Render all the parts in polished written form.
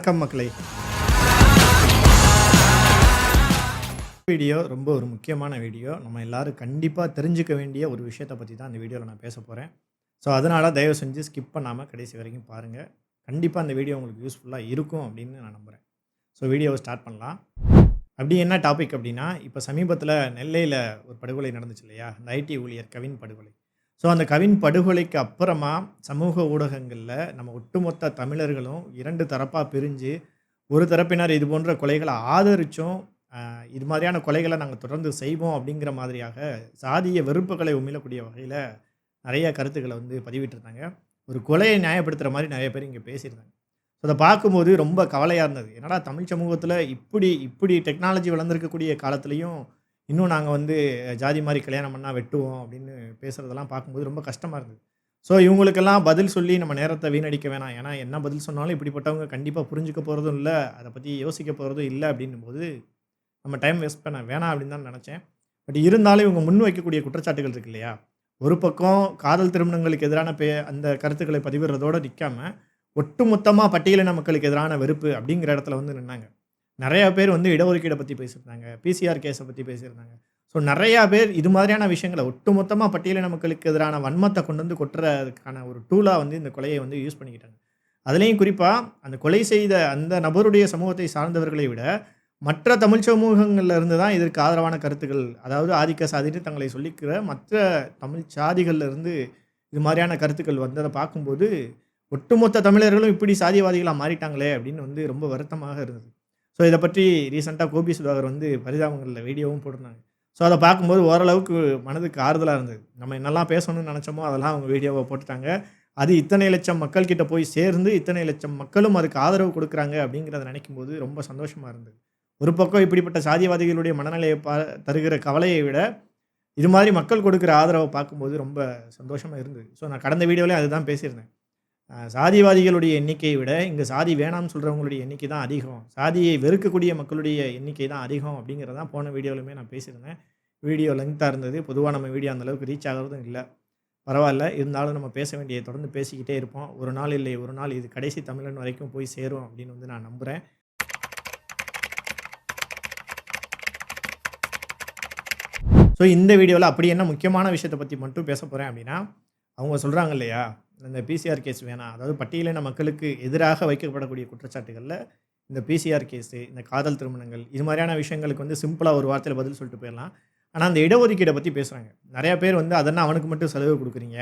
வணக்கம் மக்களே. வீடியோ ரொம்ப ஒரு முக்கியமான வீடியோ. நம்ம எல்லாரும் கண்டிப்பா தெரிஞ்சுக்க வேண்டிய ஒரு விஷயத்த பத்தி தான் இந்த வீடியோல நான் பேசப் போறேன். ஸோ அதனால தயவு செஞ்சு ஸ்கிப் பண்ணாம கடைசி வரைக்கும் பாருங்க. கண்டிப்பா இந்த வீடியோ உங்களுக்கு யூஸ்ஃபுல்லா இருக்கும் அப்படின்னு நான் நம்புறேன். ஸோ வீடியோவ ஸ்டார்ட் பண்ணலாம். அப்படி என்ன டாபிக் அப்படின்னா, இப்ப சமீபத்தில நெல்லையில ஒரு படுகொலை நடந்துச்சு இல்லையா? அந்த ஐடி ஊழியர் கவின் படுகொலை. ஸோ அந்த கவின் படுகொலைக்கு அப்புறமா சமூக ஊடகங்கள்ல நம்ம ஒட்டுமொத்த தமிழர்களும் 2 தரப்பா பிரிஞ்சு, ஒரு தரப்பினர் இது போன்ற கொலைகள ஆதரிச்சும், இது மாதிரியான கொலைகள நாங்க தொடர்ந்து செய்வோம் அப்படிங்கிற மாதிரியாக சாதிய வெறுப்புகளை உமிழக்கூடிய வகையில நெறைய கருத்துக்கள வந்து பதிவிட்டிருந்தாங்க. ஒரு கொலையை நியாயப்படுத்துற மாரி நெறைய பேர் இங்க பேசியிருந்தாங்க. அத பார்க்கும்போது ரொம்ப கவலையா இருந்தது. என்னடா தமிழ் சமூகத்தில இப்படி இப்படி டெக்னாலஜி வளர்ந்திருக்கக்கூடிய காலத்திலயும், இன்னும் நாங்க வந்து ஜாதி மாரி கல்யாணம் பண்ணா வெட்டுவோம் அப்படின்னு பேசுறதெல்லாம் பார்க்கும்போது ரொம்ப கஷ்டமா இருந்தது. ஸோ இவங்களுக்கெல்லாம் பதில் சொல்லி நம்ம நேரத்த வீணடிக்க வேணாம். ஏன்னா என்ன பதில் சொன்னாலும் இப்படிப்பட்டவங்க கண்டிப்பா புரிஞ்சுக்க போறதும் இல்ல. அத பத்தி யோசிக்க போறதும் இல்ல அப்படின்னும்போது, நம்ம டைம் வேஸ்ட் பண்ண வேணாம் அப்படின்னு தான் நெனச்சேன். பட் இருந்தாலும் இவங்க முன்வைக்கக்கூடிய குற்றச்சாட்டுகள் இருக்கு இல்லையா? ஒரு பக்கம் காதல் திருமணங்களுக்கு எதிரான அந்த கருத்துக்களை பதிவிடுறதோட நிக்காம, ஒட்டுமொத்தமா பட்டியலின மக்களுக்கு எதிரான வெறுப்பு அப்படிங்கிற இடத்துல வந்து நின்னாங்க. நெறைய பேர் வந்து இடஒதுக்கீட பத்தி பேசியிருந்தாங்க. பிசிஆர் கேஸ பத்தி பேசியிருந்தாங்க. ஸோ நெறையா பேர் இது மாதிரியான விஷயங்கள ஒட்டுமொத்தமா பட்டியலின மக்களுக்கு எதிரான வன்மத்த கொண்டு வந்து கொட்டுறதுக்கான ஒரு டூலா வந்து இந்த கொலைய வந்து யூஸ் பண்ணிக்கிட்டாங்க. அதிலேயும் குறிப்பா அந்த கொலை செய்த அந்த நபருடைய சமூகத்தை சார்ந்தவர்களை விட, மற்ற தமிழ் சமூகங்கள்ல இருந்து தான் இதற்கு ஆதரவான கருத்துக்கள், அதாவது ஆதிக்க சாதின்னு தங்களை சொல்லிக்கிற மற்ற தமிழ் சாதிகள்ல இருந்து இது மாரியான கருத்துக்கள் வந்தத பார்க்கும்போது, ஒட்டுமொத்த தமிழர்களும் இப்படி சாதியவாதிகளா மாறிட்டாங்களே அப்படின்னு வந்து ரொம்ப வருத்தமாக இருந்தது. ஸோ இத பற்றி ரீசென்ட்டா கோபி சுதாகர் வந்து பரிதாபங்கள்ல வீடியோவும் போட்டிருந்தாங்க. ஸோ அத பார்க்கும்போது ஓரளவுக்கு மனதுக்கு ஆறுதலா இருந்தது. நம்ம என்னெல்லாம் பேசணும்னு நெனச்சோமோ அதெல்லாம் அவங்க வீடியோவா போட்டுட்டாங்க. அது இத்தனை லட்சம் மக்கள் கிட்ட போய் சேர்ந்து, இத்தனை லட்சம் மக்களும் அதுக்கு ஆதரவு குடுக்குறாங்க அப்படிங்கிறத நெனைக்கும்போது ரொம்ப சந்தோஷமா இருந்தது. ஒரு பக்கம் இப்படிப்பட்ட சாதியவாதிகளுடைய மனநிலைய தருகிற கவலையை விட, இது மாரி மக்கள் கொடுக்கிற ஆதரவ பார்க்கும்போது ரொம்ப சந்தோஷமா இருந்தது. ஸோ நான் கடந்த வீடியோலயும் அதுதான் பேசியிருந்தேன். சாதிவாதிகளுடைய எண்ணிக்கையை விட, இங்க சாதி வேணாம்னு சொல்றவங்களுடைய எண்ணிக்கை தான் அதிகம். சாதியை வெறுக்கக்கூடிய மக்களுடைய எண்ணிக்கை தான் அதிகம் அப்படிங்கிறத தான் போன வீடியோலயுமே நான் பேசியிருந்தேன். வீடியோ லெங்த்தா இருந்தது. பொதுவா நம்ம வீடியோ அந்த அளவுக்கு ரீச் ஆகுறதும் இல்ல. பரவால்ல. இருந்தாலும் நம்ம பேச வேண்டியத தொடர்ந்து பேசிக்கிட்டே இருப்போம். ஒரு நாள் இல்லை ஒரு நாள் இது கடைசி தமிழன் வரைக்கும் போய் சேரும் அப்படின்னு வந்து நான் நம்புறேன். ஸோ இந்த வீடியோல அப்படி என்ன முக்கியமான விஷயத்த பத்தி மட்டும் பேசப் போறேன் அப்படின்னா, அவங்க சொல்றாங்க இல்லையா? இந்த பிசிஆர் கேஸ் வேணாம். அதாவது பட்டியலின மக்களுக்கு எதிராக வைக்கப்படக்கூடிய குற்றச்சாட்டுகள்ல, இந்த பிசிஆர் கேஸு, இந்த காதல் திருமணங்கள், இது மாரியான விஷயங்களுக்கு வந்து சிம்பிளா ஒரு வார்த்தையில பதில் சொல்லிட்டு போயிரலாம். ஆனா, அந்த இடஒதுக்கீட பத்தி பேசுறாங்க. நெறைய பேர் வந்து அதென்ன அவனுக்கு மட்டும் சலுகை குடுக்குறீங்க?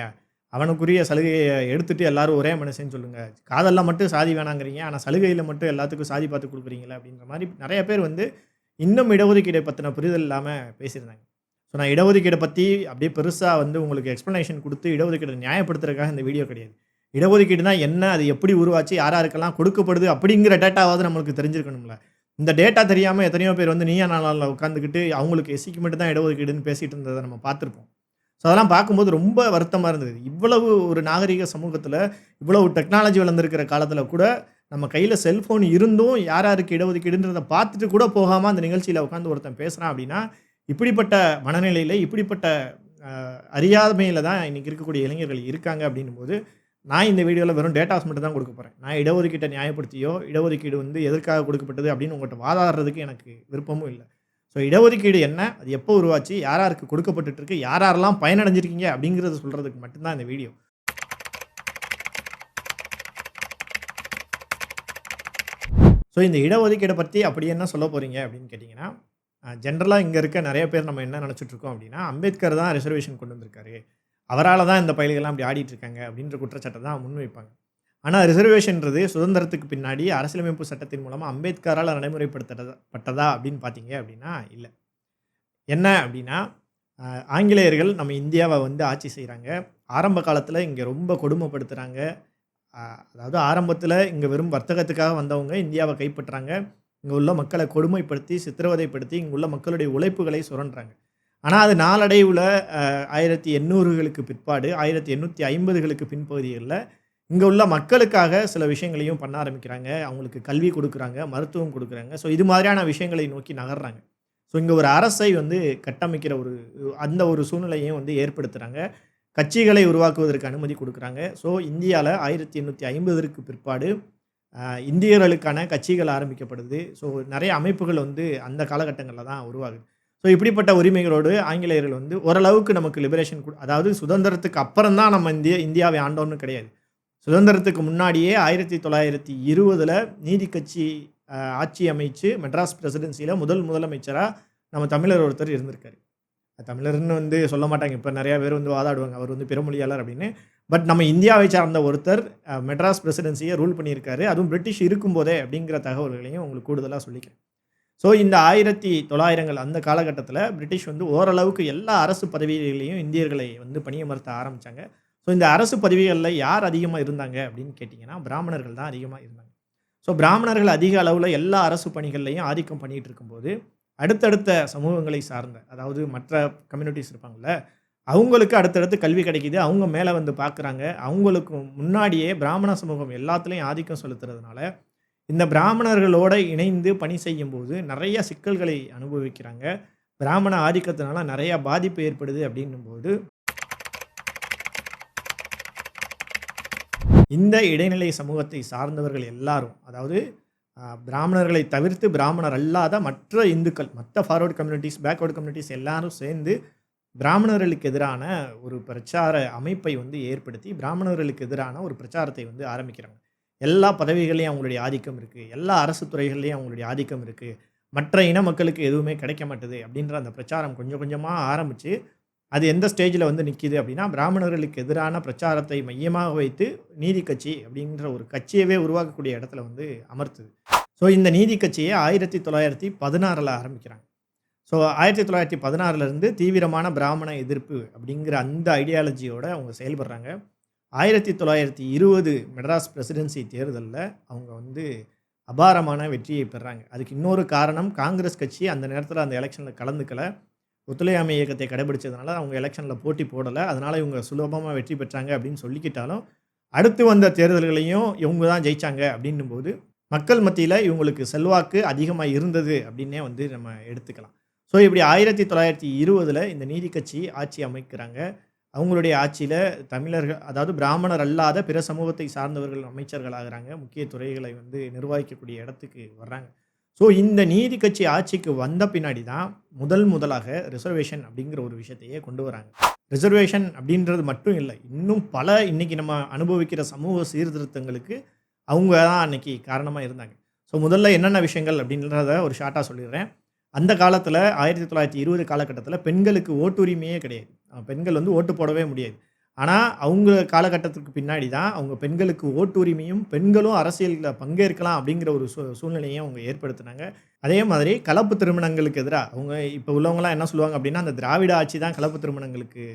அவனுக்குரிய சலுகைய எடுத்துட்டு எல்லாரும் ஒரே மனுஷன்னு சொல்லுங்க. காதல்ல மட்டும் சாதி வேணாங்கிறீங்க. ஆனா, சலுகையில மட்டும் எல்லாத்துக்கும் சாதி பார்த்து குடுக்குறீங்களே அப்படின்ற மாரி நெறைய பேர் வந்து இன்னும் இடஒதுக்கீட பத்தின புரிதல் இல்லாம பேசியிருந்தாங்க. ஸோ நான் இடஒதுக்கீட பத்தி அப்படியே பெருசா வந்து உங்களுக்கு எக்ஸ்ப்ளனேஷன் குடுத்து இடஒதுக்கீட நியாயப்படுத்துறதுக்காக இந்த வீடியோ கிடையாது. இடஒதுக்கீடுனா என்ன? அது எப்படி உருவாச்சு? யார் யாருக்கெல்லாம் கொடுக்கப்படுது? அப்படிங்கிற டேட்டாவாவது நம்மளுக்கு தெரிஞ்சிருக்கணும்ல. இந்த டேட்டா தெரியாம எத்தனையோ பேர் வந்து நீயா நானால உட்காந்துக்கிட்டு அவங்களுக்கு எஸ்சிக்கு மட்டும் தான் இடஒதுக்கீடுன்னு பேசிட்டு இருந்தத நம்ம பார்த்துருப்போம். ஸோ அதெல்லாம் பார்க்கும்போது ரொம்ப வருத்தமா இருந்தது. இவ்வளவு ஒரு நாகரீக சமூகத்தில, இவ்வளவு டெக்னாலஜி வளர்ந்திருக்கிற காலத்தில கூட, நம்ம கையில செல்ஃபோன் இருந்தும் யார் யாருக்கு இடஒதுக்கீடுன்றத பார்த்துட்டு கூட போகாம அந்த நிகழ்ச்சியில உட்கார்ந்து ஒருத்தன் பேசுறான் அப்படின்னா, இப்படிப்பட்ட மனநிலையில, இப்படிப்பட்ட அ அறியாமையில தான் இன்னைக்கு இருக்கக்கூடிய இளைஞர்கள் இருக்காங்க அப்படின்னும்போது, நான் இந்த வீடியோல வெறும் டேட்டாஸ் மட்டும் தான் குடுக்கப் போறேன். நான் இடஒதுக்கீட்ட நியாயப்படுத்தியோ, இடஒதுக்கீடு வந்து எதற்காக கொடுக்கப்பட்டது அப்படின்னு உங்கள்ட்ட வாதாடுறதுக்கு எனக்கு விருப்பமும் இல்ல. ஸோ இடஒதுக்கீடு என்ன? அது எப்போ உருவாச்சு? யார் யாருக்கு கொடுக்கப்பட்டுட்டு இருக்கு? யார் யாரெல்லாம் பயனடைஞ்சிருக்கீங்க? அப்படிங்கிறத சொல்றதுக்கு மட்டும் தான் இந்த வீடியோ. ஸோ இந்த இடஒதுக்கீட பத்தி அப்படி என்ன சொல்லப் போறீங்க அப்படின்னு கேட்டீங்கன்னா, ஜெனரலா இங்க இருக்க நெறைய பேர் நம்ம என்ன நெனச்சுட்டு இருக்கோம் அப்படின்னா, அம்பேத்கர் தான் ரிசர்வேஷன் கொண்டு வந்திருக்காரு. அவரால தான் இந்த பயலுகலாம் இப்படி ஆடிட்டு இருக்காங்க அப்படின்ற குற்றச்சாட்ட தான் முன்வைப்பாங்க. ஆனா ரிசர்வேஷன்றது சுதந்திரத்துக்கு பின்னாடி அரசியலமைப்பு சட்டத்தின் மூலமா அம்பேத்கரால நடைமுறைப்படுத்தப்பட்டதா அப்படின்னு பார்த்தீங்க அப்படின்னா இல்ல. என்ன அப்படின்னா, அ ஆங்கிலேயர்கள் நம்ம இந்தியாவ வந்து ஆட்சி செய்றாங்க. ஆரம்ப காலத்தில இங்க ரொம்ப கொடுமைப்படுத்துறாங்க. அ அதாவது ஆரம்பத்தில இங்க வெறும் வர்த்தகத்துக்காக வந்தவங்க இந்தியாவ கைப்பற்றாங்க. இங்க உள்ள மக்கள கொடுமைப்படுத்தி, சித்திரவதைப்படுத்தி, இங்க உள்ள மக்களுடைய உழைப்புகளை சுரண்டுறாங்க. ஆனா அது நாளடைவுல 1800களுக்கு பிற்பாடு 1850களுக்கு பின்பகுதிகள்ல, இங்க உள்ள மக்களுக்காக சில விஷயங்களையும் பண்ண ஆரம்பிக்கிறாங்க. அவங்களுக்கு கல்வி குடுக்குறாங்க, மருத்துவம் குடுக்குறாங்க. ஸோ இது மாதிரியான விஷயங்களை நோக்கி நகர்றாங்க. ஸோ இங்க ஒரு அரசை வந்து கட்டமைக்கிற அந்த ஒரு சூழ்நிலையையும் வந்து ஏற்படுத்துறாங்க. கட்சிகளை உருவாக்குவதற்கு அனுமதி குடுக்குறாங்க. ஸோ இந்தியால 1850ற்கு பிற்பாடு இந்தியர்களுக்கான கட்சிகள் ஆரம்பிக்கப்படுது. ஸோ நிறைய அமைப்புகள் வந்து அந்த காலகட்டங்கள்ல தான் உருவாகுது. ஸோ இப்படிப்பட்ட உரிமைகளோடு ஆங்கிலேயர்கள் வந்து ஓரளவுக்கு நமக்கு லிபரேஷன் அதாவது சுதந்திரத்துக்கு அப்புறம் தான் நம்ம இந்தியாவை ஆண்டோம்னு கிடையாது. சுதந்திரத்துக்கு முன்னாடியே 1920ல நீதி கட்சி ஆட்சி அமைச்சு மெட்ராஸ் பிரசிடென்சியில முதலமைச்சரா நம்ம தமிழர் ஒருத்தர் இருந்திருக்காரு. தமிழர்ன்னு வந்து சொல்ல மாட்டாங்க. இப்ப நெறைய பேர் வந்து வாதாடுவாங்க. அவர் வந்து பிறமொழியாளர் அப்படின்னு. பட் நம்ம இந்தியாவை சார்ந்த ஒருத்தர் மெட்ராஸ் பிரசிடென்சிய ரூல் பண்ணியிருக்காரு. அதுவும் பிரிட்டிஷ் இருக்கும்போதே அப்படிங்கிற தகவல்களையும் உங்களுக்கு கூடுதலா சொல்லிக்கிறேன். ஸோ இந்த 1900கள் அந்த காலகட்டத்தில பிரிட்டிஷ் வந்து ஓரளவுக்கு எல்லா அரசு பதவிகள்லயும் இந்தியர்களை வந்து பணியமர்த்த ஆரம்பிச்சாங்க. ஸோ இந்த அரசு பதவிகள்ல யார் அதிகமா இருந்தாங்க அப்படின்னு கேட்டீங்கன்னா, பிராமணர்கள் தான் அதிகமா இருந்தாங்க. ஸோ பிராமணர்கள் அதிக அளவுல எல்லா அரசு பணிகள்லயும் ஆதிக்கம் பண்ணிட்டு இருக்கும்போது, அடுத்தடுத்த சமூகங்களை சார்ந்த அதாவது மற்ற கம்யூனிட்டீஸ் இருப்பாங்கல்ல, அவங்களுக்கு அடுத்தடுத்து கல்வி கிடைக்குது. அவங்க மேல வந்து பார்க்குறாங்க. அவங்களுக்கு முன்னாடியே பிராமண சமூகம் எல்லாத்துலயும் ஆதிக்கம் செலுத்துறதுனால, இந்த பிராமணர்களோட இணைந்து பணி செய்யும்போது நெறைய சிக்கல்களை அனுபவிக்கிறாங்க. பிராமண ஆதிக்கத்தினால நெறைய பாதிப்பு ஏற்படுது அப்படின்னும்போது, இந்த இடைநிலை சமூகத்தை சார்ந்தவர்கள் எல்லாரும், அதாவது பிராமணர்களை தவிர்த்து பிராமணர் அல்லாத மற்ற இந்துக்கள், மத்த ஃபார்வர்ட் கம்யூனிட்டீஸ், பேக்வர்ட் கம்யூனிட்டீஸ் எல்லாரும் சேர்ந்து பிராமணர்களுக்கு எதிரான ஒரு பிரச்சார அமைப்பை வந்து ஏற்படுத்தி, பிராமணர்களுக்கு எதிரான ஒரு பிரச்சாரத்தை வந்து ஆரம்பிக்கிறாங்க. எல்லா பதவிகள்லயும் அவங்களுடைய ஆதிக்கம் இருக்கு. எல்லா அரசு துறைகள்லயும் அவங்களுடைய ஆதிக்கம் இருக்கு. மற்ற இன மக்களுக்கு எதுவுமே கிடைக்க மாட்டுது அப்படின்ற அந்த பிரச்சாரம் கொஞ்சம் கொஞ்சமா ஆரம்பிச்சு, அது எந்த ஸ்டேஜ்ல வந்து நிக்கிது அப்படின்னா, பிராமணர்களுக்கு எதிரான பிரச்சாரத்தை மையமாக வைத்து நீதி கட்சி அப்படின்ற ஒரு கட்சியவே உருவாக்கக்கூடிய இடத்துல வந்து அமர்த்துது. ஸோ இந்த நீதி கட்சிய 1916ல ஆரம்பிக்கிறாங்க. ஸோ 1916லேருந்து தீவிரமான பிராமண எதிர்ப்பு அப்படிங்கிற அந்த ஐடியாலஜியோட அவங்க செயல்படுறாங்க. 1920 மெட்ராஸ் பிரசிடென்சி தேர்தல்ல அவங்க வந்து அபாரமான வெற்றியை பெறாங்க. அதுக்கு இன்னொரு காரணம் காங்கிரஸ் கட்சி அந்த நேரத்தில அந்த எலக்ஷன்ல கலந்துக்கல. ஒத்துழையாமை இயக்கத்தை கடைபிடிச்சதுனால அவங்க எலக்ஷன்ல போட்டி போடல. அதனால இவங்க சுலபமா வெற்றி பெற்றாங்க அப்படின்னு சொல்லிக்கிட்டாலும், அடுத்து வந்த தேர்தல்களையும் இவங்க தான் ஜெயிச்சாங்க அப்படின்னும்போது, மக்கள் மத்தியில இவங்களுக்கு செல்வாக்கு அதிகமா இருந்தது அப்படின்னே வந்து நம்ம எடுத்துக்கலாம். ஸோ இப்படி 1920ல இந்த நீதி கட்சி ஆட்சி அமைக்கிறாங்க. அவங்களுடைய ஆட்சியில தமிழர்கள் அதாவது பிராமணர் அல்லாத பிற சமூகத்தை சார்ந்தவர்கள் அமைச்சர்கள் ஆகுறாங்க. முக்கிய துறைகளை வந்து நிர்வகிக்கக்கூடிய இடத்துக்கு வர்றாங்க. ஸோ இந்த நீதி கட்சி ஆட்சிக்கு வந்த பின்னாடி தான் முதலாக ரிசர்வேஷன் அப்படிங்கிற ஒரு விஷயத்தையே கொண்டு வராங்க. ரிசர்வேஷன் அப்படின்றது மட்டும் இல்ல. இன்னும் பல இன்னைக்கு நம்ம அனுபவிக்கிற சமூக சீர்திருத்தங்களுக்கு அவங்க தான் அன்னைக்கு காரணமா இருந்தாங்க. ஸோ முதல்ல என்னென்ன விஷயங்கள் அப்படின்றத ஒரு ஷார்ட்டா சொல்லிடுறேன். அந்த காலத்தில 1920 காலகட்டத்தில பெண்களுக்கு ஓட்டுரிமையே கிடையாது. பெண்கள் வந்து ஓட்டு போடவே முடியாது. ஆனா, அவங்க காலகட்டத்திற்கு பின்னாடி தான் அவங்க பெண்களுக்கு ஓட்டுரிமையும், பெண்களும் அரசியல்ல பங்கேற்கலாம் அப்படிங்கிற ஒரு சூழ்நிலையும் அவங்க ஏற்படுத்தினாங்க. அதே மாதிரி கலப்பு திருமணங்களுக்கு எதிரா அவங்க இப்ப உள்ளவங்கலாம் என்ன சொல்லுவாங்க அப்படின்னா, அந்த திராவிட ஆட்சி தான் கலப்பு திருமணங்களுக்கு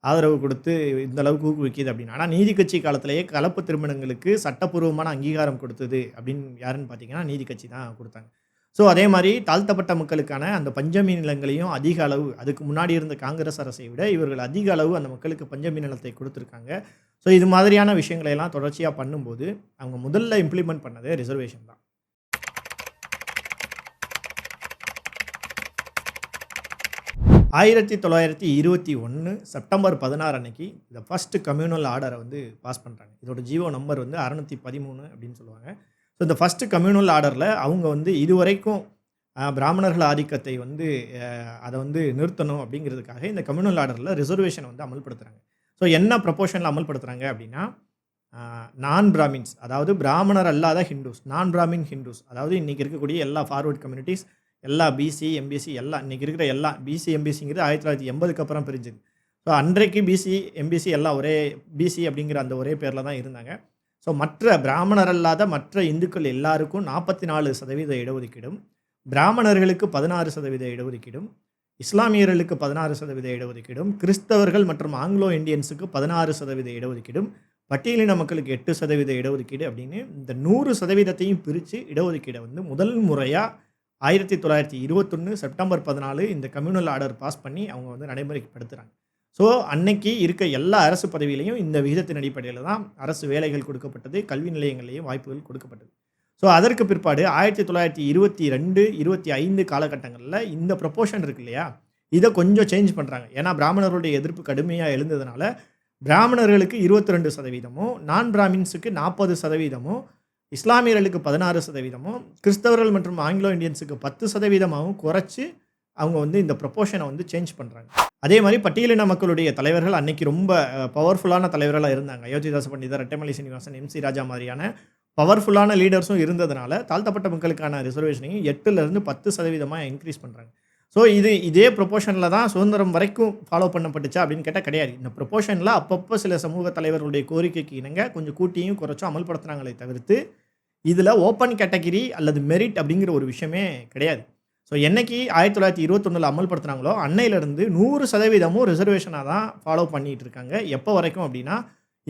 ஆதரவு கொடுத்து இந்த அளவுக்கு ஊக்குவிக்குது அப்படின்னு. ஆனா, நீதி கட்சி காலத்திலேயே கலப்பு திருமணங்களுக்கு சட்டப்பூர்வமான அங்கீகாரம் கொடுத்தது அப்படின்னு யாருன்னு பார்த்தீங்கன்னா, நீதி கட்சி தான் குடுத்தாங்க. ஸோ அதே மாரி தாழ்த்தப்பட்ட மக்களுக்கான அந்த பஞ்சமி நிலங்களையும் அதிக அளவு அதுக்கு முன்னாடி இருந்த காங்கிரஸ் அரசை விட இவர்கள் அதிக அளவு அந்த மக்களுக்கு பஞ்சமி நிலத்தை குடுத்துருக்காங்க. ஸோ இது மாதிரியான விஷயங்களை எல்லாம் தொடர்ச்சியா பண்ணும்போது, அவங்க முதல்ல இம்ப்ளிமெண்ட் பண்ணது ரிசர்வேஷன் தான். 1921 செப்டம்பர் 16 அன்னைக்கு இந்த ஃபர்ஸ்ட் கம்யூனல் ஆர்டர வந்து பாஸ் பண்றாங்க. இதோட ஜிஓ நம்பர் வந்து 613 அப்படின்னு சொல்லுவாங்க. ஸோ இந்த ஃபர்ஸ்ட் கம்யூனல் ஆர்டர்ல அவங்க வந்து இதுவரைக்கும் பிராமணர்கள் ஆதிக்கத்தை வந்து அத வந்து நிறுத்தணும் அப்படிங்கிறதுக்காக இந்த கம்யூனல் ஆர்டர்ல ரிசர்வேஷன வந்து அமல்படுத்துறாங்க. ஸோ என்ன ப்ரொபோர்ஷன்ல அமல்படுத்துறாங்க அப்படின்னா, நான் பிராமின்ஸ் அதாவது பிராமணர் அல்லாத ஹிந்துஸ், நான் பிராமின் ஹிந்துஸ் அதாவது இன்னைக்கு இருக்கக்கூடிய எல்லா ஃபார்வர்ட் கம்யூனிட்டீஸ், எல்லா பிசி, எம்பிசி எல்லாம் இன்னைக்கு இருக்கிற எல்லா பிசி, எம்பிசிங்கிறது 1980க்கு அப்புறம் பிரிஞ்சது. ஸோ அன்றைக்கு பிசி, எம்பிசி எல்லாம் ஒரே பிசி அப்படிங்கிற அந்த ஒரே பேர்ல தான் இருந்தாங்க. ஸோ மற்ற பிராமணர் அல்லாத மற்ற இந்துக்கள் எல்லாருக்கும் 44% இடஒதுக்கீடும், பிராமணர்களுக்கு 16% இடஒதுக்கீடும், இஸ்லாமியர்களுக்கு 16% இடஒதுக்கீடும், கிறிஸ்தவர்கள் மற்றும் ஆங்கிலோ இண்டியன்ஸுக்கு 16% இடஒதுக்கீடும், பட்டியலின மக்களுக்கு 8% இடஒதுக்கீடு அப்படின்னு இந்த 100%த்தையும் பிரிச்சு இடஒதுக்கீட வந்து முதல் முறையா 1921 செப்டம்பர் 14 இந்த கம்யூனல் ஆர்டர் பாஸ் பண்ணி அவங்க வந்து நடைமுறைப்படுத்துறாங்க. ஸோ அன்னைக்கு இருக்க எல்லா அரசு பதவியிலயும் இந்த விகிதத்தின் அடிப்படையில தான் அரசு வேலைகள் கொடுக்கப்பட்டது. கல்வி நிலையங்கள்லயும் வாய்ப்புகள் கொடுக்கப்பட்டது. ஸோ அதற்கு பிற்பாடு 1922, 25 காலகட்டங்கள்ல இந்த ப்ரொபோர்ஷன் இருக்கு இல்லையா? இத கொஞ்சம் சேஞ்ச் பண்றாங்க. ஏன்னா பிராமணர்களுடைய எதிர்ப்பு கடுமையா எழுந்ததுனால, பிராமணர்களுக்கு 22%, நான் பிராமின்ஸுக்கு 40%, இஸ்லாமியர்களுக்கு 16%, கிறிஸ்தவர்கள் மற்றும் ஆங்கிலோ இந்தியன்ஸுக்கு 10%ஆகவும் குறைச்சு அவங்க வந்து இந்த ப்ரொபோர்ஷனை வந்து சேஞ்ச் பண்ணுறாங்க. அதே மாதிரி பட்டியலின மக்களுடைய தலைவர்கள் அன்னைக்கு ரொம்ப பவர்ஃபுல்லான தலைவர்களாக இருந்தாங்க. அயோத்திதாச பண்டிதர், ரெட்டமலை சீனிவாசன், எம்.சி. ராஜா மாதிரியான பவர்ஃபுல்லான லீடர்ஸும் இருந்ததுனால தாழ்த்தப்பட்ட மக்களுக்கான ரிசர்வேஷனையும் 8லேருந்து 10% இன்க்ரீஸ் பண்ணுறாங்க. ஸோ இதே ப்ரொபோர்ஷனில் தான் சுதந்திரம் வரைக்கும் ஃபாலோ பண்ணப்பட்டுச்சா அப்படின்னு கேட்டால் கிடையாது. இந்த ப்ரொபோர்ஷனில் அப்பப்போ சில சமூக தலைவர்களுடைய கோரிக்கைக்கு இணங்க கொஞ்சம் கூட்டியும் குறைச்சும் அமல்படுத்துனாங்களே தவிர்த்து இதில் ஓப்பன் கேட்டகிரி அல்லது மெரிட் அப்படிங்கிற ஒரு விஷயமே கிடையாது. ஸோ என்னைக்கு 1921 அமல்படுத்துனாங்களோ அன்னையிலேருந்து 100% ரிசர்வேஷனாக தான் ஃபாலோ பண்ணிகிட்டு இருக்காங்க. எப்போ வரைக்கும் அப்படின்னா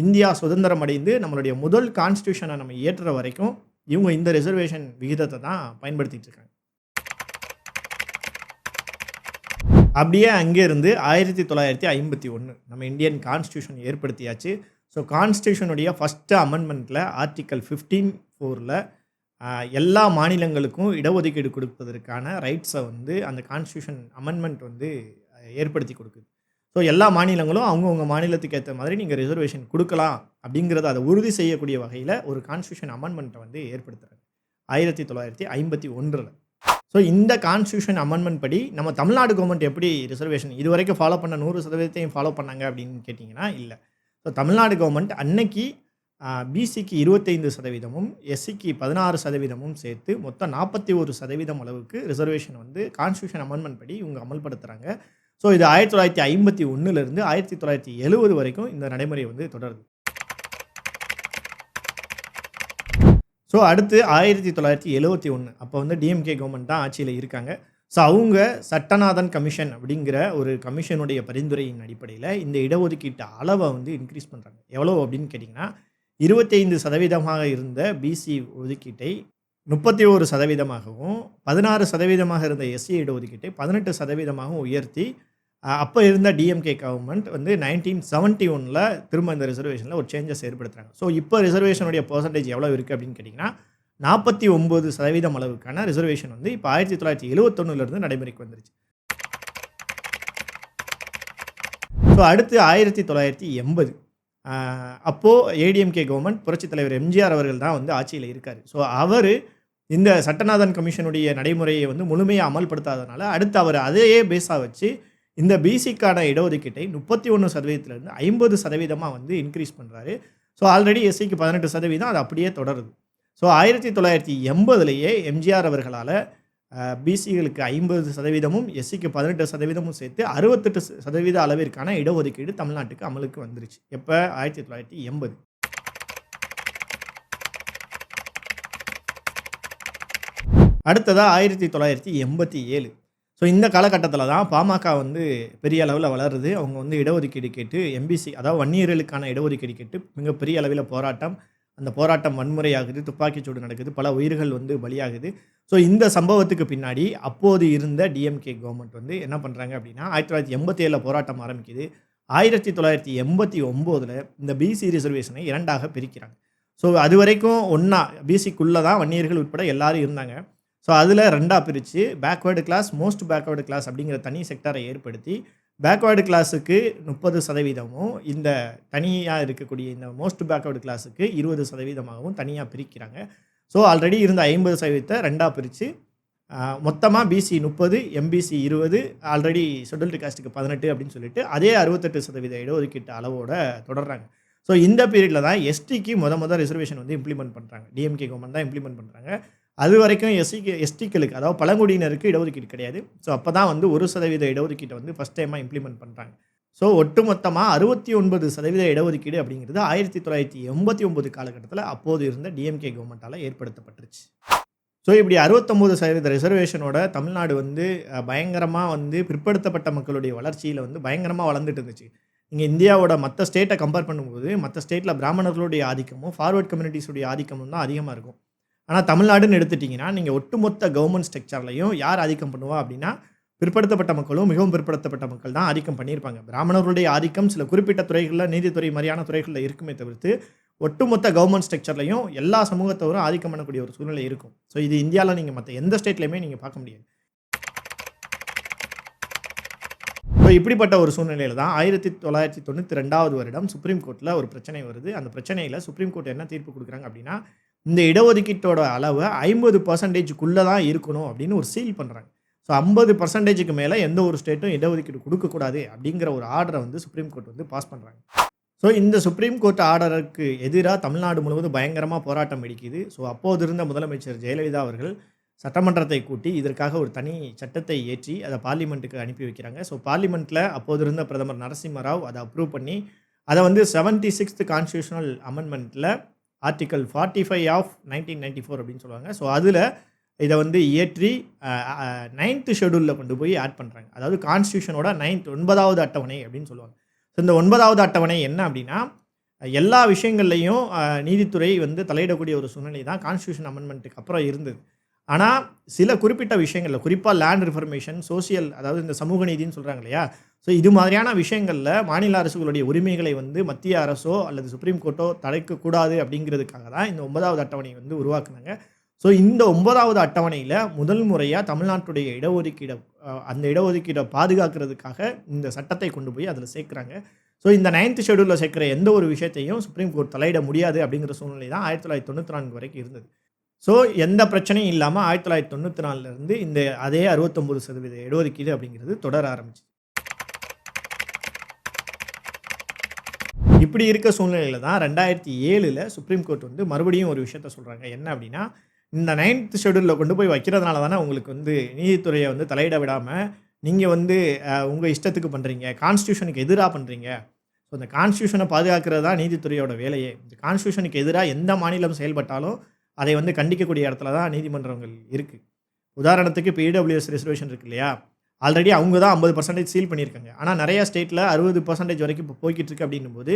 இந்தியா சுதந்திரம் அடைந்து நம்மளுடைய முதல் கான்ஸ்டியூஷனை நம்ம இயற்றுற வரைக்கும் இவங்க இந்த ரிசர்வேஷன் விகிதத்தை தான் பயன்படுத்திட்டு இருக்காங்க. அப்படியே அங்கேருந்து 1951 நம்ம இந்தியன் கான்ஸ்டியூஷன் ஏற்படுத்தியாச்சு. ஸோ கான்ஸ்டியூஷனுடைய ஃபஸ்ட்டு அமெண்ட்மெண்ட்டில் ஆர்டிக்கல் 15(4)ல் எல்லா மாநிலங்களுக்கும் இடஒதுக்கீடு கொடுப்பதற்கான ரைட்ஸை வந்து அந்த கான்ஸ்டியூஷன் அமெண்ட்மெண்ட் வந்து ஏற்படுத்தி கொடுக்குது. ஸோ எல்லா மாநிலங்களும் அவங்கவுங்க மாநிலத்துக்கு ஏற்ற மாதிரி நீங்கள் ரிசர்வேஷன் கொடுக்கலாம் அப்படிங்கிறத அதை உறுதி செய்யக்கூடிய வகையில் ஒரு கான்ஸ்டியூஷன் அமெண்ட்மெண்ட்டை வந்து ஏற்படுத்துகிறாங்க 1951. ஸோ இந்த கான்ஸ்டியூஷன் அமெண்ட்மெண்ட் படி நம்ம தமிழ்நாடு கவர்மெண்ட் எப்படி ரிசர்வேஷன் இது வரைக்கும் ஃபாலோ பண்ண 100%ஐயும் ஃபாலோ பண்ணாங்க அப்படின்னு கேட்டிங்கன்னா இல்லை. ஸோ தமிழ்நாடு கவர்மெண்ட் அன்னைக்கு பிசிக்கு 25%, எஸ்சிக்கு 16% சேர்த்து மொத்தம் 41% அளவுக்கு ரிசர்வேஷன் வந்து கான்ஸ்டியூஷன் அமெண்ட்மெண்ட் படி இவங்க அமல்படுத்துகிறாங்க. ஸோ இது 1951லேருந்து 1970 வரைக்கும் இந்த நடைமுறை வந்து தொடருது. ஸோ அடுத்து 1971 அப்போ வந்து டிஎம்கே கவர்மெண்ட் தான் ஆட்சியில் இருக்காங்க. ஸோ அவங்க சட்டநாதன் கமிஷன் அப்படிங்கிற ஒரு கமிஷனுடைய பரிந்துரையின் அடிப்படையில் இந்த இடஒதுக்கீட்டு அளவை வந்து இன்க்ரீஸ் பண்ணுறாங்க. எவ்வளோ அப்படின்னு கேட்டிங்கன்னா 25% இருந்த பிசி ஒதுக்கீட்டை 31%, 16% இருந்த எஸ்சி இடஒதுக்கீட்டை 18% உயர்த்தி அப்போ இருந்த டிஎம்கே கவர்மெண்ட் வந்து 1971 திரும்ப இந்த ரிசர்வேஷனில் ஒரு சேஞ்சஸ் ஏற்படுத்துகிறாங்க. ஸோ இப்போ ரிசர்வேஷனுடைய பர்சன்டேஜ் எவ்வளோ இருக்குது அப்படின்னு கேட்டிங்கன்னா 49% அளவுக்கான ரிசர்வேஷன் வந்து இப்போ 1971 நடைமுறைக்கு வந்துருச்சு. ஸோ அடுத்து 1980 அப்போது ஏடிஎம்கே கவர்மெண்ட் புரட்சித் தலைவர் எம்ஜிஆர் அவர்கள் தான் வந்து ஆட்சியில் இருக்கார். ஸோ அவர் இந்த சட்டநாதன் கமிஷனுடைய நடைமுறையை வந்து முழுமையாக அமல்படுத்தாதனால அடுத்து அவர் அதையே பேஸாக வச்சு இந்த பிசிக்கான இடஒதுக்கீட்டை 31%லேருந்து 50% வந்து இன்க்ரீஸ் பண்ணுறாரு. ஸோ ஆல்ரெடி எஸ்சிக்கு 18% அது அப்படியே தொடருது. ஸோ 1980 எம்ஜிஆர் அவர்களால் பிசிகளுக்கு 50%, எஸ்சிக்கு 18% சேர்த்து 68% அளவிற்கான இடஒதுக்கீடு தமிழ்நாட்டுக்கு அமலுக்கு வந்துருச்சு. எப்போ 1980. அடுத்ததாக 1987. ஸோ இந்த காலகட்டத்தில் தான் பாமக வந்து பெரிய அளவில் வளருது. அவங்க வந்து இடஒதுக்கீடு கேட்டு எம்பிசி அதாவது வன்னியர்களுக்கான இடஒதுக்கீடு கேட்டு மிகப்பெரிய அளவில் போராட்டம், அந்த போராட்டம் வன்முறையாகுது, துப்பாக்கிச்சூடு நடக்குது, பல உயிர்கள் வந்து பலியாகுது. ஸோ இந்த சம்பவத்துக்கு பின்னாடி அப்போது இருந்த டிஎம்கே கவர்மெண்ட் வந்து என்ன பண்ணுறாங்க அப்படின்னா 1987 போராட்டம் ஆரம்பிக்குது. 1989 இந்த பிசி ரிசர்வேஷனை 2ஆக பிரிக்கிறாங்க. ஸோ அது வரைக்கும் ஒன்றா பிசிக்குள்ளே தான் வன்னியர்கள் உட்பட எல்லாரும் இருந்தாங்க. ஸோ அதில் 2ஆக பிரித்து backward class, most backward class அப்படிங்கிற தனி செக்டரை ஏற்படுத்தி பேக்வேர்டு கிளாஸுக்கு 30%, இந்த தனியாக இருக்கக்கூடிய இந்த மோஸ்ட் பேக்வேர்டு கிளாஸுக்கு 20%ஆகவும் தனியாக பிரிக்கிறாங்க. ஸோ ஆல்ரெடி இருந்த 50%ஐ 2ஆக பிரித்து மொத்தமாக பிசி 30, எம்பிசி 20, ஆல்ரெடி ஷெட்யூல்டு காஸ்ட்டுக்கு 18 அப்படின்னு சொல்லிட்டு அதே 68% இடஒதுக்கீட்டு அளவோட தொடர்றாங்க. ஸோ இந்த பீரியடில் தான் எஸ்டிக்கு மொதல் ரிசர்வேஷன் வந்து இம்ப்ளிமெண்ட் பண்ணுறாங்க. டிஎம்கே கவர்மெண்ட் தான் இம்ப்ளிமெண்ட் பண்ணுறாங்க. அது வரைக்கும் எஸ்டிக்களுக்கு அதாவது பழங்குடியினருக்கு இடஒதுக்கீடு கிடையாது. ஸோ அப்போ தான் வந்து 1% இடஒதுக்கீட்டை வந்து ஃபஸ்ட் டைமாக இம்ப்ளிமெண்ட் பண்ணுறாங்க. ஸோ ஒட்டுமொத்தமாக 69% இடஒதுக்கீடு அப்படிங்கிறது 1989 காலகட்டத்தில் அப்போது இருந்த டிஎம்கே கவர்மெண்ட்டால் ஏற்படுத்தப்பட்டுருச்சு. ஸோ இப்படி 69% ரிசர்வேஷனோட தமிழ்நாடு வந்து பயங்கரமாக வந்து பிற்படுத்தப்பட்ட மக்களுடைய வளர்ச்சியில் வந்து பயங்கரமாக வளர்ந்துட்டு இருந்துச்சு. நீங்கள் இந்தியாவோட மற்ற ஸ்டேட்டை கம்பேர் பண்ணும்போது மற்ற ஸ்டேட்டில் பிராமணர்களுடைய ஆதிக்கமும் ஃபார்வர்ட் கம்யூனிட்டிஸுடைய ஆதிக்கமும் தான் அதிகமாக இருக்கும். ஆனால் தமிழ்நாடுன்னு எடுத்துட்டிங்கன்னா நீங்கள் ஒட்டுமொத்த கவர்மெண்ட் ஸ்ட்ரக்சர்லையும் யார் ஆதிக்கம் பண்ணுவா அப்படின்னா பிற்படுத்தப்பட்ட மக்களும் மிகவும் பிற்படுத்தப்பட்ட மக்கள் தான் ஆதிக்கம் பண்ணியிருப்பாங்க. பிராமணர்களுடைய ஆதிக்கம் சில குறிப்பிட்ட துறைகளில் நீதித்துறை மாதிரியான துறைகளில் இருக்குமே தவிர்த்து ஒட்டுமொத்த கவர்மெண்ட் ஸ்ட்ரக்சர்லையும் எல்லா சமூகத்தவரும் ஆதிக்கம் பண்ணக்கூடிய ஒரு சூழ்நிலை இருக்கும். ஸோ இது இந்தியாவில் நீங்கள் மற்ற எந்த ஸ்டேட்லையுமே நீங்கள் பார்க்க முடியாது. ஸோ இப்படிப்பட்ட ஒரு சூழ்நிலையில் தான் 1992 சுப்ரீம் கோர்ட்டில் ஒரு பிரச்சனை வருது. அந்த பிரச்சனையில் சுப்ரீம் கோர்ட் என்ன தீர்ப்பு கொடுக்குறாங்க அப்படின்னா இந்த இடஒதுக்கீட்டோட அளவு 50% தான் இருக்கணும் அப்படின்னு ஒரு சீல் பண்ணுறாங்க. ஸோ 50%க்கு மேலே எந்த ஒரு ஸ்டேட்டும் இடஒதுக்கீடு கொடுக்கக்கூடாது அப்படிங்கிற ஒரு ஆர்டரை வந்து சுப்ரீம் கோர்ட் வந்து பாஸ் பண்ணுறாங்க. ஸோ இந்த சுப்ரீம் கோர்ட் ஆர்டருக்கு எதிராக தமிழ்நாடு முழுவதும் பயங்கரமாக போராட்டம் வெடிக்குது. ஸோ அப்போது இருந்த முதலமைச்சர் ஜெயலலிதா அவர்கள் சட்டமன்றத்தை கூட்டி இதற்காக ஒரு தனி சட்டத்தை ஏற்றி அதை பார்லிமெண்ட்டுக்கு அனுப்பி வைக்கிறாங்க. ஸோ பார்லிமெண்ட்டில் அப்போது இருந்த பிரதமர் நரசிம்ம ராவ் அதை அப்ரூவ் பண்ணி அதை வந்து 76th கான்ஸ்டியூஷனல் அமெண்ட்மெண்ட்டில் ஆர்டிகல் 45 ஆஃப் 1994 அப்படின்னு சொல்லுவாங்க. ஸோ அதில் இதை வந்து இயற்றி 9th ஷெடியூலில் கொண்டு போய் ஆட் பண்ணுறாங்க. அதாவது கான்ஸ்டியூஷனோட 9வது அட்டவணை அப்படின்னு சொல்லுவாங்க. ஸோ இந்த 9வது அட்டவணை என்ன அப்படின்னா, எல்லா விஷயங்கள்லையும் நீதித்துறை வந்து தலையிடக்கூடிய ஒரு சூழ்நிலை தான் கான்ஸ்டியூஷன் அமெண்ட்மெண்ட்டுக்கு அப்புறம் இருந்தது. ஆனால் சில குறிப்பிட்ட விஷயங்களில், குறிப்பாக லேண்ட் ரிஃபர்மேஷன், சோசியல், அதாவது இந்த சமூக நீதினு சொல்கிறாங்க இல்லையா, ஸோ இது மாதிரியான விஷயங்களில் மாநில அரசுகளுடைய உரிமைகளை வந்து மத்திய அரசோ அல்லது சுப்ரீம் கோர்ட்டோ தடைக்கக்கூடாது அப்படிங்கிறதுக்காக தான் இந்த 9வது அட்டவணை வந்து உருவாக்குனாங்க. ஸோ இந்த 9வது அட்டவணையில் முதல் முறையாக தமிழ்நாட்டுடைய அந்த இடஒதுக்கீடை பாதுகாக்கிறதுக்காக இந்த சட்டத்தை கொண்டு போய் அதில் சேர்க்குறாங்க. ஸோ இந்த 9th ஷெடியூலில் சேர்க்குற எந்த ஒரு விஷயத்தையும் சுப்ரீம் கோர்ட் தலையிட முடியாது அப்படிங்கிற சூழ்நிலை தான் 1994 வரைக்கும் இருந்தது. ஸோ எந்த பிரச்சனையும் இல்லாமல் 1994லேருந்து இந்த அதே 69% இடஒதுக்கீடு அப்படிங்கிறது தொடர ஆரம்பிச்சு. இப்படி இருக்க சூழ்நிலையில் தான் 2007 சுப்ரீம் கோர்ட் வந்து மறுபடியும் ஒரு விஷயத்த சொல்கிறாங்க. என்ன அப்படின்னா, இந்த 9th ஷெடியூலில் கொண்டு போய் வைக்கிறதுனால தானே உங்களுக்கு வந்து நீதித்துறையை வந்து தலையிட விடாமல் நீங்கள் வந்து உங்கள் இஷ்டத்துக்கு பண்ணுறீங்க, கான்ஸ்டியூஷனுக்கு எதிராக பண்ணுறீங்க. ஸோ இந்த கான்ஸ்டியூஷனை பாதுகாக்கிறது தான் நீதித்துறையோட வேலையே. இந்த கான்ஸ்டியூஷனுக்கு எதிராக எந்த மாநிலம் செயல்பட்டாலும் அதை வந்து கண்டிக்கக்கூடிய இடத்துல தான் நீதிமன்றங்கள் இருக்குது. உதாரணத்துக்கு இப்போ இடபிள்யூஎஸ் ரிசர்வேஷன் இருக்குது இல்லையா, ஆல்ரெடி அவங்க தான் 50% சீல் பண்ணியிருக்காங்க. ஆனால் நிறையா ஸ்டேட்டில் 60% வரைக்கும் இப்போ போய்கிட்டு இருக்கு அப்படின்னும்போது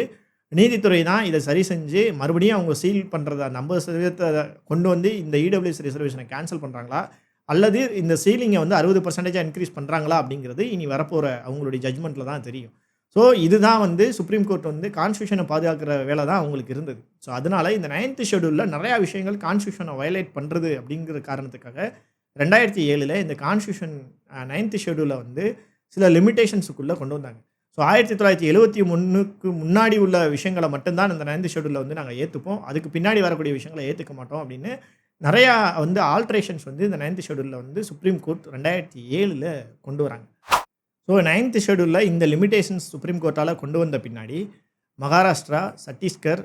நீதித்துறை தான் இதை சரி செஞ்சு மறுபடியும் அவங்க சீல் பண்ணுறத அந்த 50% கொண்டு வந்து இந்த இடபிள்யூஎஸ் ரிசர்வேஷனை கேன்சல் பண்ணுறாங்களா, அல்லது இந்த சீலிங்கை வந்து 60% இன்க்ரீஸ் பண்ணுறாங்களா அப்படிங்கிறது இனி வரப்போகிற அவங்களுடைய ஜட்ஜ்மெண்ட்டில் தான் தெரியும். ஸோ இதுதான் வந்து சுப்ரீம் கோர்ட் வந்து கான்ஸ்டியூஷனை பாதுகாக்கிற வேலை தான் அவங்களுக்கு இருந்தது. ஸோ அதனால் இந்த 9th ஷெடியூலில் நிறையா விஷயங்கள் கான்ஸ்டியூஷனை வயலேட் பண்ணுறது அப்படிங்கிற காரணத்துக்காக 2007 இந்த கான்ஸ்டியூஷன் 9th ஷெடியூலை வந்து சில லிமிட்டேஷன்ஸுக்குள்ளே கொண்டு வந்தாங்க. ஸோ 1973க்கு முன்னாடி உள்ள விஷயங்களை மட்டும்தான் இந்த 9th ஷெடியூலில் வந்து நாங்கள் ஏற்றுப்போம், அதுக்கு பின்னாடி வரக்கூடிய விஷயங்களை ஏற்றுக்க மாட்டோம் அப்படின்னு நிறையா வந்து ஆல்ட்ரேஷன்ஸ் வந்து இந்த 9th ஷெடியூலில் வந்து சுப்ரீம் கோர்ட் 2007 கொண்டு வராங்க. ஸோ 9th ஷெடியூலில் இந்த லிமிட்டேஷன்ஸ் சுப்ரீம் கோர்ட்டால் கொண்டு வந்த பின்னாடி மகாராஷ்டிரா, சத்தீஸ்கர்,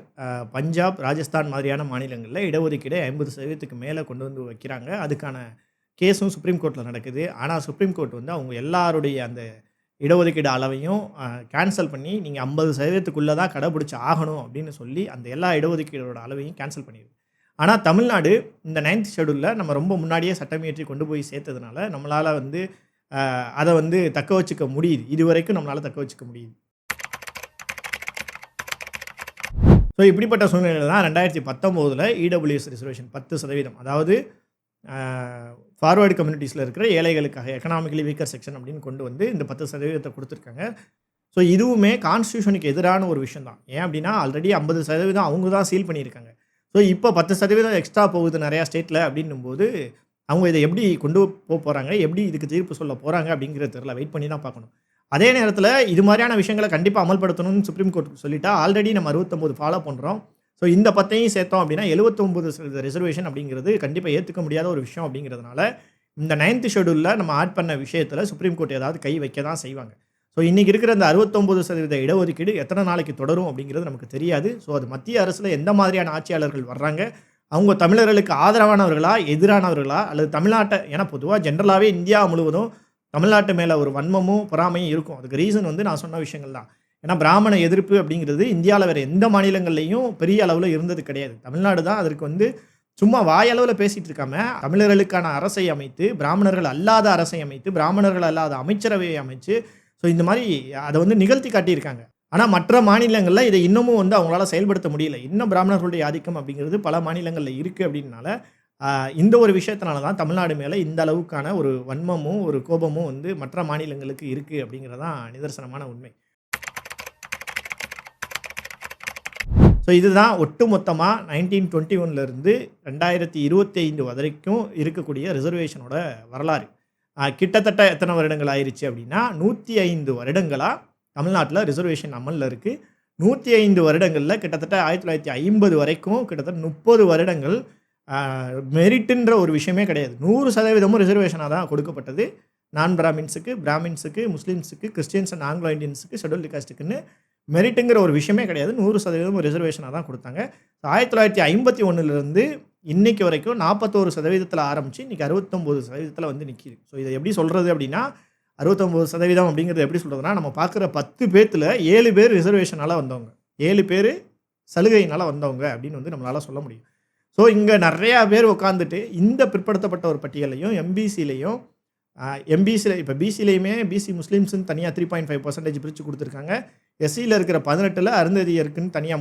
பஞ்சாப், ராஜஸ்தான் மாதிரியான மாநிலங்களில் இடஒதுக்கீடை 50%க்கு மேலே கொண்டு வந்து வைக்கிறாங்க. அதுக்கான கேஸும் சுப்ரீம் கோர்ட்டில் நடக்குது. ஆனால் சுப்ரீம் கோர்ட் வந்து அவங்க எல்லாருடைய அந்த இடஒதுக்கீடு அளவையும் கேன்சல் பண்ணி நீங்கள் 50%க்குள்ளே தான் கடைபிடிச்சி ஆகணும் அப்படின்னு சொல்லி அந்த எல்லா இடஒதுக்கீடோட அளவையும் கேன்சல் பண்ணிடுது. ஆனால் தமிழ்நாடு இந்த 9th ஷெடியூலில் நம்ம ரொம்ப முன்னாடியே சட்டம் இயற்றி கொண்டு போய் சேர்த்ததுனால நம்மளால் வந்து அதை வந்து தக்க வச்சுக்க முடியுது. இது வரைக்கும் நம்மளால் தக்க வச்சுக்க முடியுது. ஸோ இப்படிப்பட்ட சூழ்நிலையில் தான் 2019 இடபிள்யூஎஸ் ரிசர்வேஷன் 10%, அதாவது ஃபார்வர்டு கம்யூனிட்டிஸில் இருக்கிற ஏழைகளுக்காக எக்கனாமிக்கலி வீக்கர் செக்ஷன் அப்படின்னு கொண்டு வந்து இந்த 10% கொடுத்துருக்காங்க. ஸோ இதுவுமே கான்ஸ்டியூஷனுக்கு எதிரான ஒரு விஷயம் தான். ஏன் அப்படின்னா ஆல்ரெடி 50% அவங்க தான் சீல் பண்ணியிருக்காங்க. ஸோ இப்போ 10% எக்ஸ்ட்ரா போகுது நிறையா ஸ்டேட்டில் அப்படின்னும்போது அவங்க இதை எப்படி கொண்டு போகிறாங்க, எப்படி இதுக்கு தீர்ப்பு சொல்ல போகிறாங்க அப்படிங்கிறது தெரியல. வெயிட் பண்ணி தான் பார்க்கணும். அதே நேரத்தில் இது மாதிரியான விஷயங்களை கண்டிப்பாக அமல்படுத்தணும்னு சுப்ரீம் கோர்ட் சொல்லிட்டா ஆல்ரெடி நம்ம 69 ஃபாலோ பண்ணுறோம். ஸோ இந்த 10ஐயும் சேர்த்தோம் அப்படின்னா 79% ரிசர்வேஷன் அப்படிங்கிறது கண்டிப்பாக ஏற்றுக்க முடியாத ஒரு விஷயம். அப்படிங்கிறதுனால இந்த 9th ஷெடியூலில் நம்ம ஆட் பண்ண விஷயத்தில் சுப்ரீம் கோர்ட் ஏதாவது கை வைக்க தான் செய்வாங்க. ஸோ இன்றைக்கி இருக்கிற அந்த 69% இடஒதுக்கீடு எத்தனை நாளைக்கு தொடரும் அப்படிங்கிறது நமக்கு தெரியாது. ஸோ அது மத்திய அரசில் எந்த மாதிரியான ஆட்சியாளர்கள் வர்றாங்க, அவங்க தமிழர்களுக்கு ஆதரவானவர்களா, எதிரானவர்களா, அல்லது தமிழ்நாட்டை, ஏன்னா பொதுவாக ஜென்ரலாகவே இந்தியா முழுவதும் தமிழ்நாட்டு மேலே ஒரு வன்மமும் பொறாமையும் இருக்கும். அதுக்கு ரீசன் வந்து நான் சொன்ன விஷயங்கள் தான். ஏன்னா பிராமண எதிர்ப்பு அப்படிங்கிறது இந்தியாவில் வேறு எந்த மாநிலங்கள்லையும் பெரிய அளவில் இருந்தது கிடையாது. தமிழ்நாடு தான் அதற்கு வந்து சும்மா வாயளவில் பேசிகிட்டு இருக்காம தமிழர்களுக்கான அரசை அமைத்து, பிராமணர்கள் அல்லாத அரசை அமைத்து, பிராமணர்கள் அல்லாத அமைச்சரவையை அமைச்சு, ஸோ இந்த மாதிரி அதை வந்து நிகழ்த்தி காட்டியிருக்காங்க. ஆனால் மற்ற மாநிலங்களில் இதை இன்னமும் வந்து அவங்களால செயல்படுத்த முடியல. இன்னும் பிராமணர்களுடைய ஆதிக்கம் அப்படிங்கிறது பல மாநிலங்களில் இருக்குது. அப்படின்னால இந்த ஒரு விஷயத்தினால தான் தமிழ்நாடு மேலே இந்த அளவுக்கான ஒரு வன்மமும் ஒரு கோபமும் வந்து மற்ற மாநிலங்களுக்கு இருக்குது அப்படிங்கிறதான் நிதர்சனமான உண்மை. ஸோ இதுதான் ஒட்டுமொத்தமாக 1921 2025 வரைக்கும் இருக்கக்கூடிய ரிசர்வேஷனோட வரலாறு. கிட்டத்தட்ட எத்தனை வருடங்கள் ஆயிடுச்சு அப்படின்னா 105 வருடங்களாக தமிழ்நாட்டில் ரிசர்வேஷன் அமலில் இருக்குது. 105 வருடங்களில் கிட்டத்தட்ட 1950 வரைக்கும் கிட்டத்தட்ட 30 வருடங்கள் மெரிட்டுன்ற ஒரு விஷயமே கிடையாது. 100% ரிசர்வேஷனாக தான் கொடுக்கப்பட்டது. நான் பிராமின்ஸுக்கு, பிராமின்ஸுக்கு, முஸ்லீம்ஸுக்கு, கிறிஸ்டியன்ஸ் அண்ட் ஆங்கிலோ இண்டியன்ஸுக்கு, ஷெட்யூல்டு காஸ்ட்டுக்குன்னு மெரிட்டுங்கிற ஒரு விஷயமே கிடையாது. 100% ரிசர்வேஷனாக தான் கொடுத்தாங்க. 1951லேருந்து இன்னைக்கு வரைக்கும் 41% ஆரம்பிச்சு இன்னைக்கு 69% வந்து நிற்கிது. ஸோ இதை எப்படி சொல்கிறது அப்படின்னா, 69% அப்படிங்கிறது எப்படி சொல்கிறதுனா, நம்ம பார்க்குற 10 பேத்துல 7 பேர் ரிசர்வேஷனால் வந்தவங்க, 7 பேர் சலுகையினால் வந்தவங்க அப்படின்னு வந்து நம்மளால் சொல்ல முடியும். ஸோ இங்கே நிறையா பேர் உட்காந்துட்டு இந்த பிற்படுத்தப்பட்ட ஒரு பட்டியலையும் எம்பிசிலையும் எம்பிசியில் இப்போ பிசிலையுமே பிசி முஸ்லீம்ஸுன்னு தனியாக 3.5% பிரித்து கொடுத்துருக்காங்க. எஸ்சியில் இருக்கிற 18ல் அருந்ததியருக்குன்னு தனியாக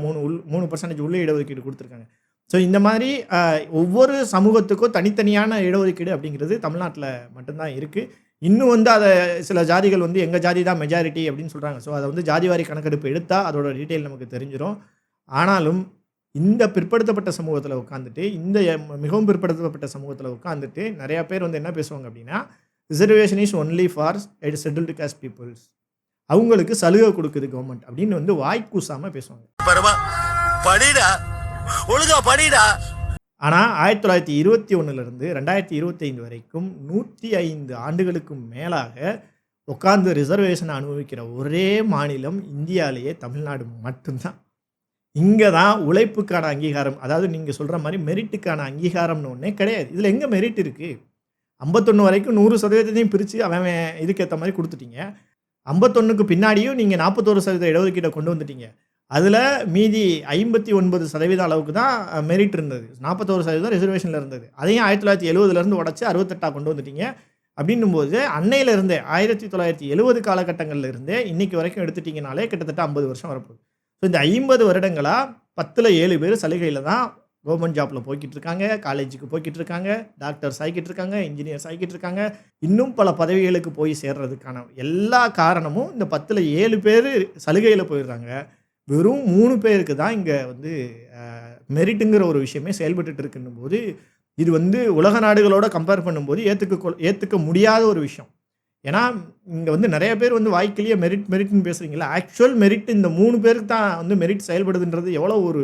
3% உள்ள இடஒதுக்கீடு கொடுத்துருக்காங்க. ஸோ இந்த மாதிரி ஒவ்வொரு சமூகத்துக்கும் தனித்தனியான இடஒதுக்கீடு அப்படிங்கிறது தமிழ்நாட்டில் மட்டும்தான் இருக்குது. இன்னும் வந்து அதை சில ஜாதிகள் வந்து எங்கள் ஜாதி தான் மெஜாரிட்டி அப்படின்னு சொல்கிறாங்க. ஸோ அதை வந்து ஜாதிவாரி கணக்கெடுப்பு எடுத்தால் அதோட டீட்டெயில் நமக்கு தெரிஞ்சிடும். ஆனாலும் இந்த பிற்படுத்தப்பட்ட சமூகத்தில் உட்காந்துட்டு, இந்த மிகவும் பிற்படுத்தப்பட்ட சமூகத்தில் உட்காந்துட்டு நிறையா பேர் வந்து என்ன பேசுவாங்க அப்படின்னா, reservation is only for scheduled caste peoples, அவங்களுக்கு சலுகை கொடுக்குது கவர்மெண்ட் அப்படின்னு வந்து வாய்க்கூசாமல் பேசுவாங்க. ஆனால் 1921லேருந்து 2025 வரைக்கும் 105 ஆண்டுகளுக்கும் மேலாக உட்காந்து ரிசர்வேஷனை அனுபவிக்கிற ஒரே மாநிலம் இந்தியாவிலேயே தமிழ்நாடு மட்டும்தான். இங்கே தான் உழைப்புக்கான அங்கீகாரம், அதாவது நீங்கள் சொல்கிற மாதிரி மெரிட்டுக்கான அங்கீகாரம்னு ஒன்றே கிடையாது. இதில் எங்கே மெரிட் இருக்குது? 51 வரைக்கும் 100%த்தையும் பிரித்து அவன் இதுக்கேற்ற மாதிரி கொடுத்துட்டீங்க. 51க்கு பின்னாடியும் நீங்கள் 41% இடஒதுக்கீட்டை கொண்டு வந்துட்டீங்க. அதில் மீதி 59% அளவுக்கு தான் மெரிட் இருந்தது, 41% ரிசர்வேஷனில் இருந்தது. அதையும் 1970லேருந்து உடச்சி 68 கொண்டு வந்துட்டீங்க. அப்படின்னும் போது அன்னையிலேருந்தே 1970 காலகட்டங்களில் இருந்தே இன்றைக்கி வரைக்கும் எடுத்துட்டிங்கனாலே கிட்டத்தட்ட 50 வருஷம் வரப்போகுது. ஸோ இந்த 50 வருடங்களாக 10ல் 7 பேர் சலுகையில் தான் கவர்மெண்ட் ஜாப்பில் போய்கிட்டு இருக்காங்க, காலேஜுக்கு போய்கிட்டு இருக்காங்க, டாக்டர்ஸ் ஆகிக்கிட்டு இருக்காங்க, இன்ஜினியர்ஸ் ஆகிக்கிட்டு இருக்காங்க, இன்னும் பல பதவிகளுக்கு போய் சேர்றதுக்கான எல்லா காரணமும் இந்த 10ல் 7 பேர் சலுகையில் போயிடுறாங்க. வெறும் 3 பேருக்கு தான் இங்கே வந்து மெரிட்டுங்கிற ஒரு விஷயமே செயல்பட்டு இருக்குன்னும் போது, இது வந்து உலக நாடுகளோட கம்பேர் பண்ணும்போது ஏற்றுக்க முடியாத ஒரு விஷயம். ஏன்னா இங்கே வந்து நிறைய பேர் வந்து வாய்க்கிலேயே மெரிட்னு பேசுகிறீங்களா, ஆக்சுவல் மெரிட் இந்த 3 பேருக்கு தான் வந்து மெரிட் செயல்படுதுன்றது எவ்வளோ ஒரு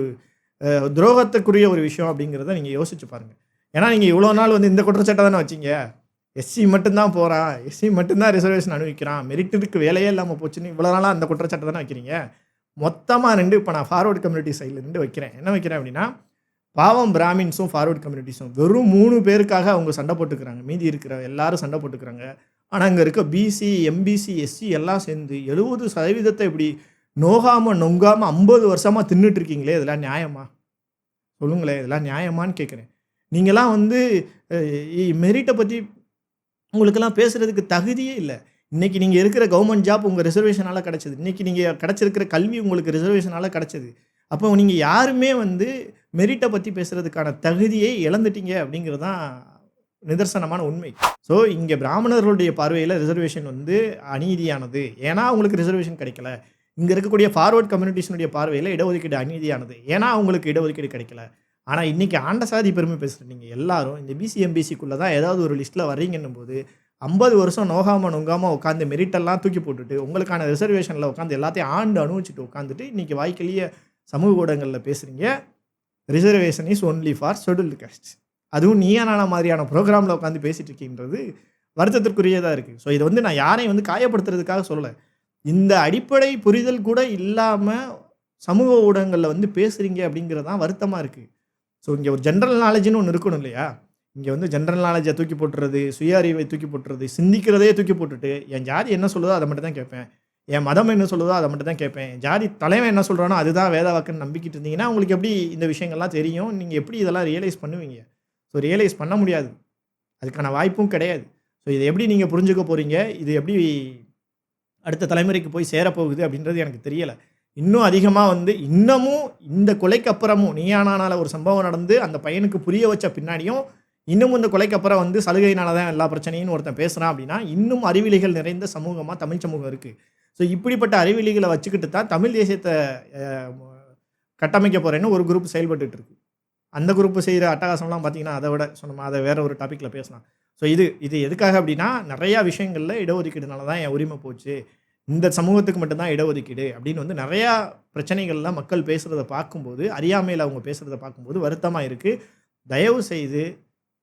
துரோகத்துக்குரிய ஒரு விஷயம் அப்படிங்கிறத நீங்கள் யோசிச்சு பாருங்கள். ஏன்னா நீங்கள் இவ்வளோ நாள் வந்து இந்த குற்றச்சாட்டை தானே வச்சிங்க, எஸ்சி மட்டும்தான் போகிறான், எஸ்சி மட்டும்தான் ரிசர்வேஷன் அனுபவிக்கிறான், மெரிட்டுக்கு வேலையே இல்லாமல் போச்சுன்னு இவ்வளோ நாளாக அந்த குற்றச்சாட்டை தானே வைக்கிறீங்க. மொத்தமாக 2 இப்போ நான் ஃபார்வர்டு கம்யூனிட்டி சைட்லேருந்து வைக்கிறேன். என்ன வைக்கிறேன் அப்படின்னா, பாவம் பிராமின்ஸும் ஃபார்வர்டு கம்யூனிட்டிஸும் வெறும் 3 பேருக்காக அவங்க சண்டை போட்டுக்கிறாங்க, மீதி இருக்கிற எல்லாரும் சண்டை போட்டுக்கிறாங்க. ஆனால் அங்கே இருக்க பிசி, எம்பிசி, எஸ்சி எல்லாம் சேர்ந்து 70% இப்படி நோகாமல் நொங்காமல் 50 வருஷமாக தின்னுட்டு இருக்கீங்களே, இதெல்லாம் நியாயமா? சொல்லுங்களேன், இதெல்லாம் நியாயமான்னு கேட்குறேன். நீங்களாம் வந்து மெரிட்டை பற்றி உங்களுக்கெல்லாம் பேசுகிறதுக்கு தகுதியே இல்லை. இன்றைக்கி நீங்கள் இருக்கிற கவர்மெண்ட் ஜாப் உங்கள் ரிசர்வேஷனால் கிடச்சிது, இன்றைக்கி நீங்கள் கிடச்சிருக்கிற கல்வி உங்களுக்கு ரிசர்வேஷனால் கிடச்சிது. அப்போ நீங்கள் யாருமே வந்து மெரிட்டை பற்றி பேசுகிறதுக்கான தகுதியை இழந்துட்டீங்க அப்படிங்கிறது தான் நிதர்சனமான உண்மை. ஸோ இங்கே பிராமணர்களுடைய பார்வையில் ரிசர்வேஷன் வந்து அநீதியானது, ஏன்னா அவங்களுக்கு ரிசர்வேஷன் கிடைக்கல. இங்கே இருக்கக்கூடிய ஃபார்வர்ட் கம்யூனிட்டிஸனுடைய பார்வையில் இடஒதுக்கீடு அநீதியானது, ஏன்னா அவங்களுக்கு இடஒதுக்கீடு கிடைக்கல. ஆனால் இன்றைக்கி ஆண்ட சாதி பெருமை பேசுகிற நீங்கள் எல்லாரும் இந்த பிசி எம்பிசிக்குள்ளே தான் ஏதாவது ஒரு லிஸ்ட்டில் வர்றீங்கன்னும் போது 50 வருஷம் நோகாமல் நொங்காமல் உட்காந்து மெரிட்டெல்லாம் தூக்கி போட்டுட்டு உங்களுக்கான ரிசர்வேஷனில் உட்காந்து எல்லாத்தையும் ஆண்டு அனுபவிச்சுட்டு உட்காந்துட்டு இன்றைக்கி வாய்க்கிலேயே சமூக ஊடகங்களில் பேசுகிறீங்க reservation is only for scheduled cost. அதுவும் நீயானான மாதிரியான ப்ரோக்ராமில் உட்காந்து பேசிகிட்டு இருக்கீன்றது வருத்தத்திற்குரியதாக இருக்குது. ஸோ இதை வந்து நான் யாரையும் வந்து காயப்படுத்துறதுக்காக சொல்லலை. இந்த அடிப்படை புரிதல் கூட இல்லாமல் சமூக ஊடகங்களில் வந்து பேசுகிறீங்க அப்படிங்கிறது தான் வருத்தமாக இருக்குது. ஸோ இங்கே ஒரு ஜென்ரல் நாலேஜ்னு ஒன்று இருக்கணும் இல்லையா? இங்கே வந்து ஜென்ரல் நாலேஜை தூக்கி போட்டுறது, சுய அறிவை தூக்கி போட்டுறது, சிந்திக்கிறதே தூக்கி போட்டுட்டு என் ஜாதி என்ன சொல்லுதோ அதை மட்டும் தான் கேட்பேன், என் மதம் என்ன சொல்லுதோ அதை மட்டும் தான் கேட்பேன், ஜாதி தலைவன் என்ன சொல்கிறானோ அதுதான் வேத வாக்குன்னு நம்பிக்கிட்டு இருந்தீங்கன்னா உங்களுக்கு எப்படி இந்த விஷயங்கள்லாம் தெரியும்? நீங்கள் எப்படி இதெல்லாம் ரியலைஸ் பண்ணுவீங்க? ஸோ ரியலைஸ் பண்ண முடியாது, அதுக்கான வாய்ப்பும் கிடையாது. ஸோ இதை எப்படி நீங்கள் புரிஞ்சுக்க போகிறீங்க, இது எப்படி அடுத்த தலைமுறைக்கு போய் சேரப்போகுது அப்படின்றது எனக்கு தெரியலை. இன்னும் அதிகமாக வந்து இன்னமும் இந்த கொலைக்கு அப்புறமும் நீயானால ஒரு சம்பவம் நடந்து அந்த பையனுக்கு புரிய வச்ச பின்னாடியும் இன்னமும் இந்த கொலைக்கு அப்புறம் வந்து சலுகையினால தான் எல்லா பிரச்சனையும் ஒருத்தன் பேசுகிறான் அப்படின்னா இன்னும் அறிவிலிகள் நிறைந்த சமூகமாக தமிழ் சமூகம் இருக்குது. ஸோ இப்படிப்பட்ட அறிவிலிகளை வச்சுக்கிட்டு தான் தமிழ் தேசியத்தை கட்டமைக்க போகிறேன்னு ஒரு குரூப் செயல்பட்டு இருக்கு. அந்த குரூப் செய்கிற அட்டகாசம்லாம் பார்த்தீங்கன்னா அதை விட சொன்னோம், அதை வேற ஒரு டாப்பிக்கில் பேசலாம். ஸோ இது எதுக்காக அப்படின்னா நிறையா விஷயங்களில் இடஒதுக்கீடுனால தான் என் உரிமை போச்சு, இந்த சமூகத்துக்கு மட்டும்தான் இடஒதுக்கீடு அப்படின்னு வந்து நிறையா பிரச்சனைகள்லாம் மக்கள் பேசுகிறத பார்க்கும்போது, அறியாமையில் அவங்க பேசுகிறத பார்க்கும்போது வருத்தமாக இருக்குது. தயவு செய்து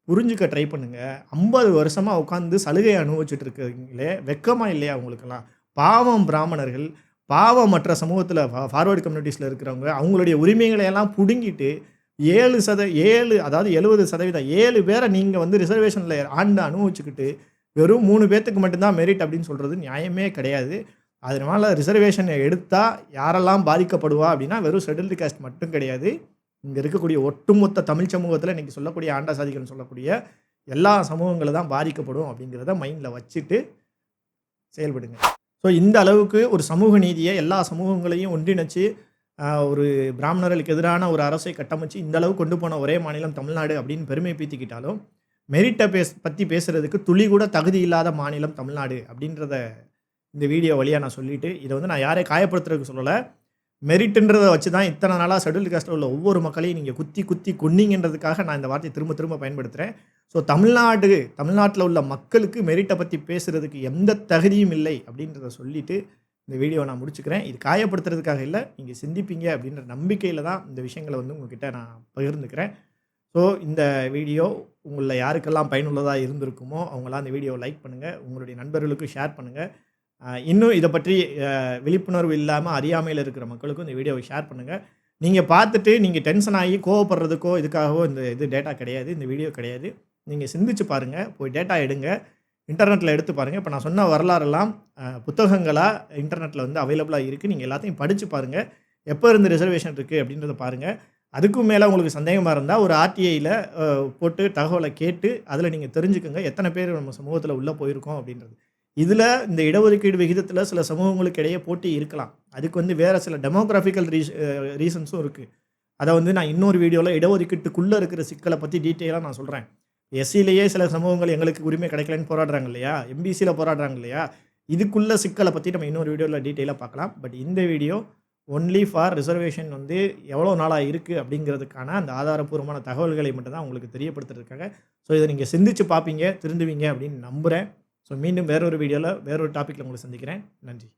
புரிஞ்சுக்க ட்ரை பண்ணுங்க. 50 வருஷமா உட்காந்து சலுகை அனுபவிச்சுட்டு இருக்கீங்களே, வெட்கமா இல்லையா உங்களுக்கெல்லாம்? பாவம் பிராமணர்கள், பாவம் மற்ற சமூகத்தில ஃபார்வர்ட் கம்யூனிட்டீஸ்ல இருக்கிறவங்க, அவங்களுடைய உரிமைகளை எல்லாம் புடுங்கிட்டு 7 அதாவது 70% 7 பேர நீங்க வந்து ரிசர்வேஷன்ல ஆண்டு அனுபவிச்சுக்கிட்டு, வெறும் 3 பேத்துக்கு மட்டும் தான் மெரிட் அப்படின்னு சொல்றது நியாயமே கிடையாது. அதனால ரிசர்வேஷன் எடுத்தா யாரெல்லாம் பாதிக்கப்படுவா அப்படின்னா, வெறும் ஷெட்யூல்டு காஸ்ட் மட்டும் கிடையாது. இங்க இருக்கக்கூடிய ஒட்டுமொத்த தமிழ் சமூகத்தில இன்னைக்கு சொல்லக்கூடிய ஆண்டா சாதிகள்னு சொல்லக்கூடிய எல்லா சமூகங்களும் தான் பாதிக்கப்படும் அப்படிங்கிறத மைண்ட்ல வச்சுட்டு செயல்படுங்க. ஸோ இந்த அளவுக்கு ஒரு சமூக நீதியை எல்லா சமூகங்களையும் ஒன்றிணைச்சு ஒரு பிராமணர்களுக்கு எதிரான ஒரு அரசை கட்டமைச்சு இந்த அளவு கொண்டு போன ஒரே மாநிலம் தமிழ்நாடு அப்படின்னு பெருமை பீத்திக்கிட்டாலும், மெரிட்டை பத்தி பேசுறதுக்கு துளி கூட தகுதி இல்லாத மாநிலம் தமிழ்நாடு அப்படின்றத இந்த வீடியோ வழியா நான் சொல்லிட்டு, இத வந்து நான் யாரையும் காயப்படுத்துறதுக்கு சொல்லல. மெரிட்ன்றத வச்சு தான் இத்தனை நாளா ஷெட்யூல்டு காஸ்ட்ல உள்ள ஒவ்வொரு மக்களையும் நீங்க குத்தி குத்தி கொன்னீங்கன்றதுக்காக நான் இந்த வார்த்தையை திரும்ப திரும்ப பயன்படுத்துறேன். ஸோ தமிழ்நாட்டுல உள்ள மக்களுக்கு மெரிட்ட பத்தி பேசுறதுக்கு எந்த தகுதியும் இல்லை அப்படின்றத சொல்லிட்டு, இந்த வீடியோவை நான் முடிச்சுக்கிறேன். இது காயப்படுத்துறதுக்காக இல்ல, நீங்க சிந்திப்பீங்க அப்படின்ற நம்பிக்கையில தான் இந்த விஷயங்கள வந்து உங்ககிட்ட நான் பகிர்ந்துக்கிறேன். ஸோ இந்த வீடியோ உங்கள்ல யாருக்கெல்லாம் பயனுள்ளதா இருந்திருக்குமோ, அவங்கலாம் இந்த வீடியோவை லைக் பண்ணுங்க. உங்களுடைய நண்பர்களுக்கும் ஷேர் பண்ணுங்க. இன்னும் இத பற்றி விழிப்புணர்வு இல்லாம அறியாமையில இருக்கிற மக்களுக்கும் இந்த வீடியோவை ஷேர் பண்ணுங்க. நீங்க பார்த்துட்டு நீங்க டென்ஷன் ஆகி கோவப்படுறதுக்கோ, இதுக்காகவோ இந்த டேட்டா கிடையாது. இந்த வீடியோ கிடையாது. நீங்க சிந்திச்சு பாருங்க. போய் டேட்டா எடுங்க. இன்டர்நெட்ல எடுத்து பாருங்க. இப்ப நான் சொன்ன வரலாறெல்லாம் புத்தகங்களா இன்டர்நெட்ல வந்து அவைலபிளா இருக்கு. நீங்க எல்லாத்தையும் படிச்சு பாருங்க. எப்ப இருந்து ரிசர்வேஷன் இருக்கு அப்படின்றத பாருங்க. அதுக்கும் மேல உங்களுக்கு சந்தேகமா இருந்தா ஒரு ஆர்டிஐல போட்டு தகவல கேட்டு, அதுல நீங்க தெரிஞ்சுக்கங்க. எத்தனை பேர் நம்ம சமூகத்துல உள்ள போயிருக்கோம் அப்படின்றது. இதுல இந்த இடஒதுக்கீடு விகிதத்துல சில சமூகங்களுக்கு இடையே போட்டி இருக்கலாம். அதுக்கு வந்து வேற சில டெமோகிராபிக்கல் ரீசன்ஸும் இருக்கு. அத வந்து நான் இன்னொரு வீடியோல இடஒதுக்கீட்டுக்குள்ள இருக்கிற சிக்கல பத்தி டீட்டெயிலா நான் சொல்றேன். எஸ்சிலேயே சில சமூகங்கள் எங்களுக்கு உரிமை கிடைக்கலன்னு போராடுறாங்க இல்லையா? எம்பிசில போராடுறாங்க இல்லையா? இதுக்குள்ள சிக்கல பத்தி நம்ம இன்னொரு வீடியோல டீட்டெயிலா பார்க்கலாம். பட் இந்த வீடியோ ஒன்லி ஃபார் ரிசர்வேஷன் வந்து எவ்வளோ நாளா இருக்கு அப்படிங்கிறதுக்கான அந்த ஆதாரப்பூர்வமான தகவல்களை மட்டும் தான் உங்களுக்கு தெரியப்படுத்துறதுக்காக. ஸோ இத நீங்க சிந்திச்சு பார்ப்பீங்க, திருந்துவீங்க அப்படின்னு நம்புறேன். ஸோ மீண்டும் வேறொரு வீடியோல வேறொரு டாபிக்ல உங்கள சந்திக்கிறேன். நன்றி.